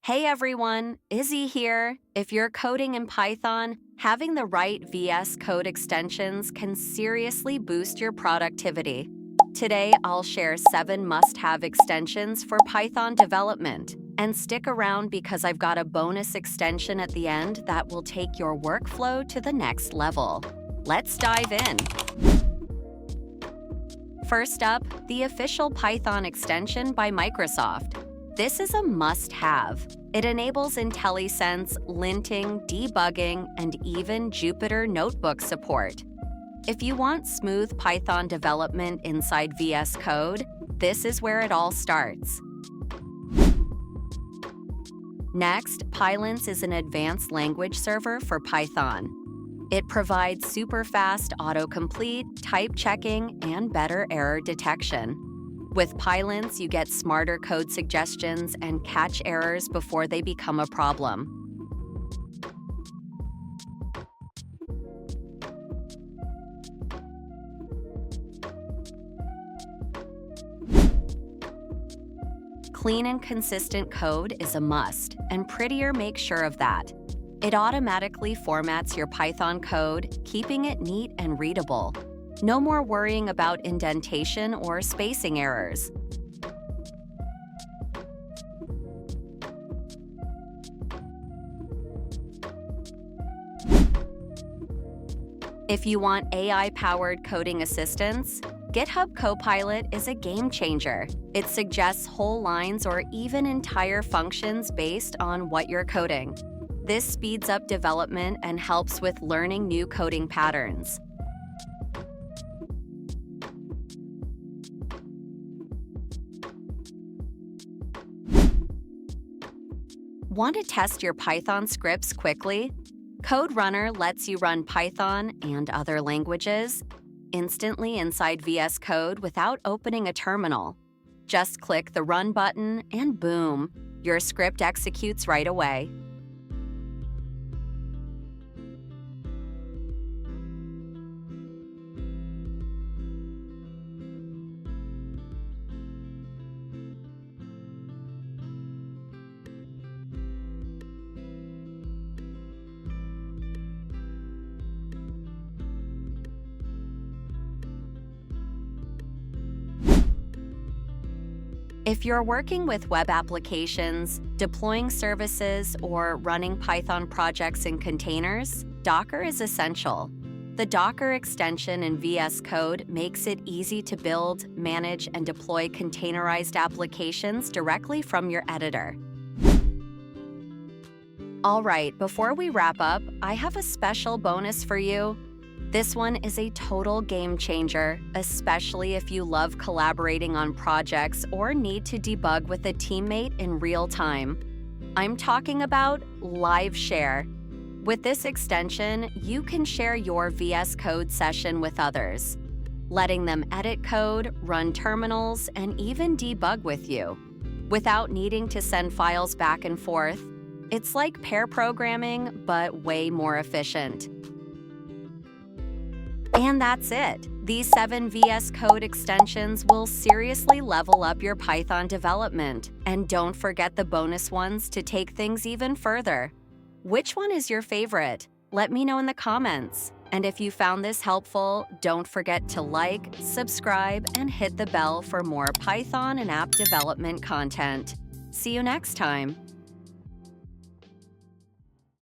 Hey everyone, Izzy here. If you're coding in Python, having the right VS Code extensions can seriously boost your productivity. Today, I'll share 7 must-have extensions for Python development. And stick around because I've got a bonus extension at the end that will take your workflow to the next level. Let's dive in. First up, the official Python extension by Microsoft. This is a must-have. It enables IntelliSense, linting, debugging, and even Jupyter notebook support. If you want smooth Python development inside VS Code, this is where it all starts. Next, Pylance is an advanced language server for Python. It provides super fast autocomplete, type checking, and better error detection. With Pylance, you get smarter code suggestions and catch errors before they become a problem. Clean and consistent code is a must, and Prettier makes sure of that. It automatically formats your Python code, keeping it neat and readable. No more worrying about indentation or spacing errors. If you want AI-powered coding assistance, GitHub Copilot is a game changer. It suggests whole lines or even entire functions based on what you're coding. This speeds up development and helps with learning new coding patterns. Want to test your Python scripts quickly? Code Runner lets you run Python and other languages instantly inside VS Code without opening a terminal. Just click the Run button and boom, your script executes right away. If you're working with web applications, deploying services, or running Python projects in containers, Docker is essential. The Docker extension in VS Code makes it easy to build, manage, and deploy containerized applications directly from your editor. All right, before we wrap up, I have a special bonus for you. This one is a total game changer, especially if you love collaborating on projects or need to debug with a teammate in real time. I'm talking about Live Share. With this extension, you can share your VS Code session with others, letting them edit code, run terminals, and even debug with you, without needing to send files back and forth. It's like pair programming, but way more efficient. And that's it. These 7 VS Code extensions will seriously level up your Python development. And don't forget the bonus ones to take things even further. Which one is your favorite? Let me know in the comments. And if you found this helpful, don't forget to like, subscribe, and hit the bell for more Python and app development content. See you next time.